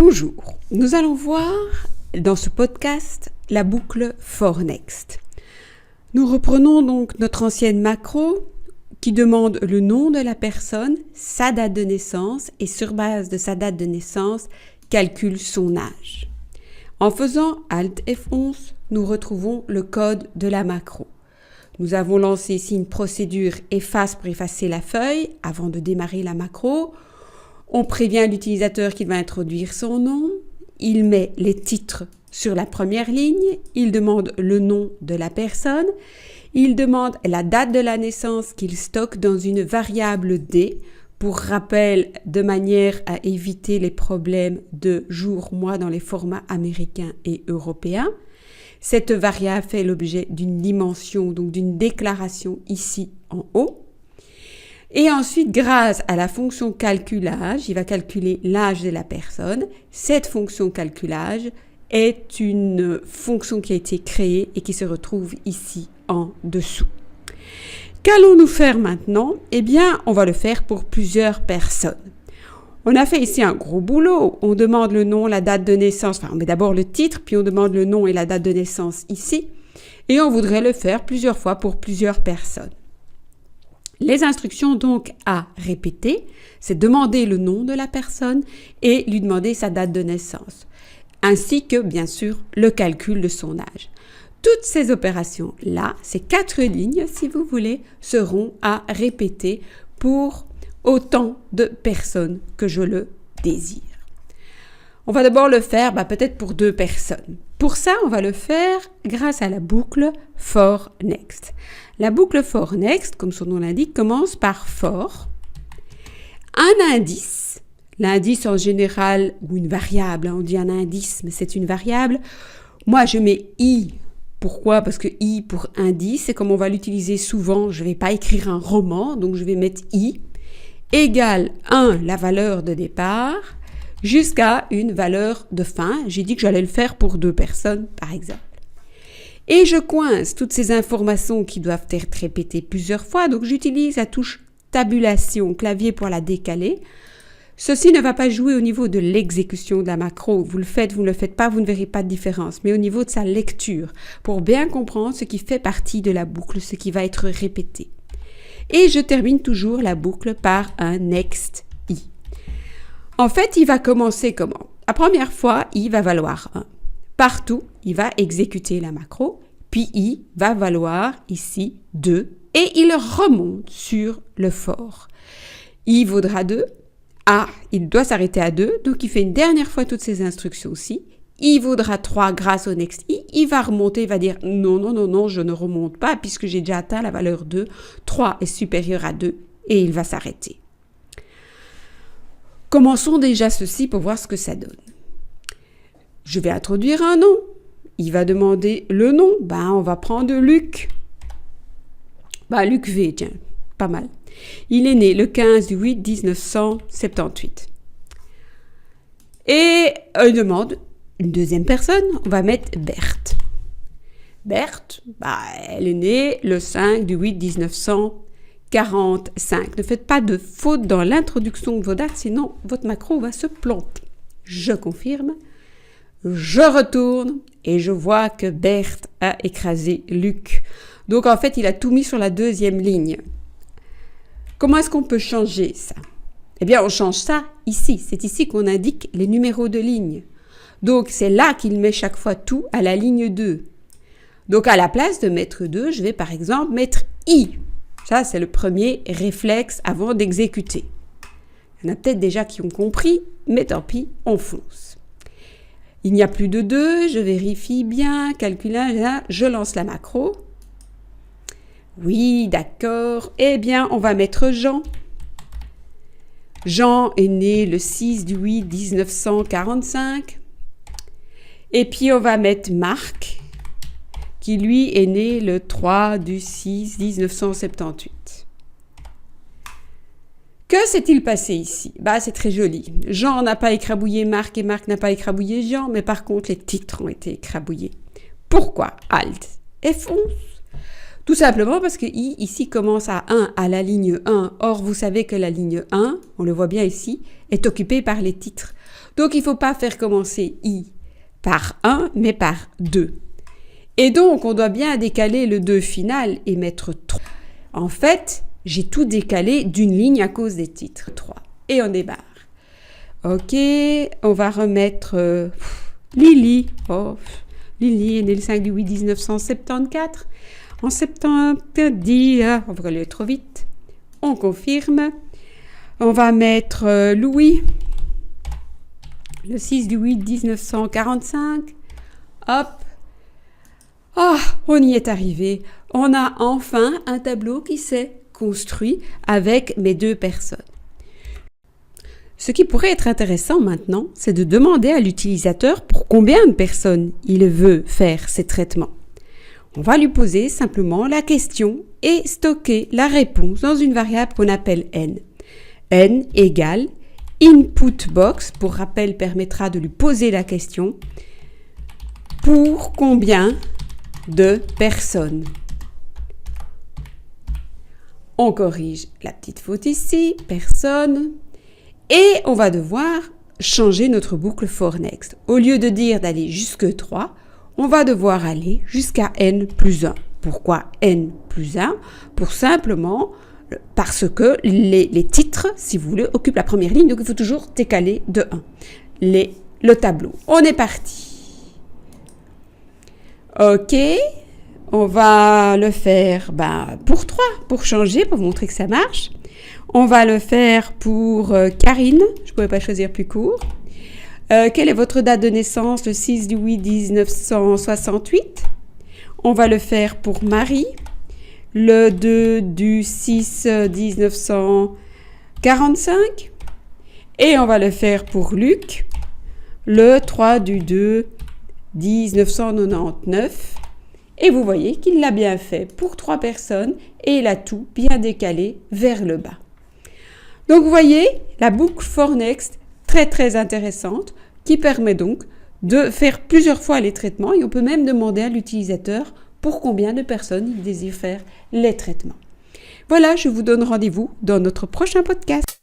Bonjour, nous allons voir dans ce podcast la boucle for next. Nous reprenons donc notre ancienne macro qui demande le nom de la personne, sa date de naissance et sur base de sa date de naissance, calcule son âge. En faisant Alt F11, nous retrouvons le code de la macro. Nous avons lancé ici une procédure efface pour effacer la feuille avant de démarrer la macro. On prévient l'utilisateur qu'il va introduire son nom. Il met les titres sur la première ligne. Il demande le nom de la personne. Il demande la date de la naissance qu'il stocke dans une variable D. Pour rappel, de manière à éviter les problèmes de jour-mois dans les formats américains et européens. Cette variable fait l'objet d'une dimension, donc d'une déclaration ici en haut. Et ensuite, grâce à la fonction calculage, il va calculer l'âge de la personne. Cette fonction calculage est une fonction qui a été créée et qui se retrouve ici en dessous. Qu'allons-nous faire maintenant? Eh bien, on va le faire pour plusieurs personnes. On a fait ici un gros boulot. On demande le nom, la date de naissance. Enfin, on met d'abord le titre, puis on demande le nom et la date de naissance ici. Et on voudrait le faire plusieurs fois pour plusieurs personnes. Les instructions donc à répéter, c'est demander le nom de la personne et lui demander sa date de naissance, ainsi que bien sûr le calcul de son âge. Toutes ces opérations-là, ces 4 lignes si vous voulez, seront à répéter pour autant de personnes que je le désire. On va d'abord le faire peut-être pour 2 personnes. Pour ça, on va le faire grâce à la boucle for next. La boucle for next, comme son nom l'indique, commence par for, un indice. L'indice en général, ou une variable, on dit un indice, mais c'est une variable. Moi, je mets i. Pourquoi? Parce que i pour indice, et comme on va l'utiliser souvent, je ne vais pas écrire un roman, donc je vais mettre i, égale 1, la valeur de départ, jusqu'à une valeur de fin. J'ai dit que j'allais le faire pour 2 personnes, par exemple. Et je coince toutes ces informations qui doivent être répétées plusieurs fois. Donc, j'utilise la touche tabulation, clavier pour la décaler. Ceci ne va pas jouer au niveau de l'exécution de la macro. Vous le faites, vous ne le faites pas, vous ne verrez pas de différence. Mais au niveau de sa lecture, pour bien comprendre ce qui fait partie de la boucle, ce qui va être répété. Et je termine toujours la boucle par un next i. En fait, il va commencer comment? La première fois, i va valoir 1. Partout, il va exécuter la macro, puis i va valoir ici 2 et il remonte sur le for. I vaudra 2, il doit s'arrêter à 2, donc il fait une dernière fois toutes ces instructions-ci. I vaudra 3 grâce au next i, il va remonter, il va dire non, je ne remonte pas puisque j'ai déjà atteint la valeur 2, 3 est supérieur à 2 et il va s'arrêter. Commençons déjà ceci pour voir ce que ça donne. Je vais introduire un nom. Il va demander le nom. On va prendre Luc. Luc V, tiens, pas mal. Il est né le 15 du 8 1978. Et il demande une deuxième personne. On va mettre Berthe. Berthe, elle est née le 5 du 8 1945. Ne faites pas de faute dans l'introduction de vos dates, sinon votre macro va se planter. Je confirme. Je retourne et je vois que Berthe a écrasé Luc. Donc en fait, il a tout mis sur la deuxième ligne. Comment est-ce qu'on peut changer ça? Eh bien, on change ça ici. C'est ici qu'on indique les numéros de ligne. Donc c'est là qu'il met chaque fois tout à la ligne 2. Donc à la place de mettre 2, je vais par exemple mettre i. Ça, c'est le premier réflexe avant d'exécuter. Il y en a peut-être déjà qui ont compris, mais tant pis, on fonce. Il n'y a plus de 2, je vérifie bien, calculage, je lance la macro. Oui, d'accord. Eh bien, on va mettre Jean. Jean est né le 6 du 8 1945. Et puis, on va mettre Marc, qui lui est né le 3 du 6 1978. Que s'est-il passé ici? C'est très joli. Jean n'a pas écrabouillé Marc et Marc n'a pas écrabouillé Jean, mais par contre, les titres ont été écrabouillés. Pourquoi? Alt F11. Tout simplement parce que I, ici, commence à 1, à la ligne 1. Or, vous savez que la ligne 1, on le voit bien ici, est occupée par les titres. Donc, il ne faut pas faire commencer I par 1, mais par 2. Et donc, on doit bien décaler le 2 final et mettre 3. En fait, j'ai tout décalé d'une ligne à cause des titres. 3. Et on débarre. Ok, on va remettre Lily. Oh, Lily est née le 5 du 8 1974. En 70, on va aller trop vite. On confirme. On va mettre Louis. Le 6 du 8 1945. Hop. Oh, on y est arrivé. On a enfin un tableau qui s'est construit avec mes 2 personnes. Ce qui pourrait être intéressant maintenant, c'est de demander à l'utilisateur pour combien de personnes il veut faire ces traitements. On va lui poser simplement la question et stocker la réponse dans une variable qu'on appelle n. n égale input box, pour rappel permettra de lui poser la question, pour combien de personnes. On corrige la petite faute ici, personne, et on va devoir changer notre boucle for next. Au lieu de dire d'aller jusque 3, on va devoir aller jusqu'à n plus 1. Pourquoi n plus 1? Parce que les titres, si vous voulez, occupent la première ligne, donc il faut toujours décaler de 1. Le tableau. On est parti. Ok, on va le faire pour 3, pour changer, pour vous montrer que ça marche. On va le faire pour Karine, je ne pouvais pas choisir plus court. Quelle est votre date de naissance? Le 6 du 8 1968. On va le faire pour Marie, le 2 du 6 1945. Et on va le faire pour Luc, le 3 du 2 1999. Et vous voyez qu'il l'a bien fait pour 3 personnes et il a tout bien décalé vers le bas. Donc vous voyez, la boucle for next, très très intéressante, qui permet donc de faire plusieurs fois les traitements et on peut même demander à l'utilisateur pour combien de personnes il désire faire les traitements. Voilà, je vous donne rendez-vous dans notre prochain podcast.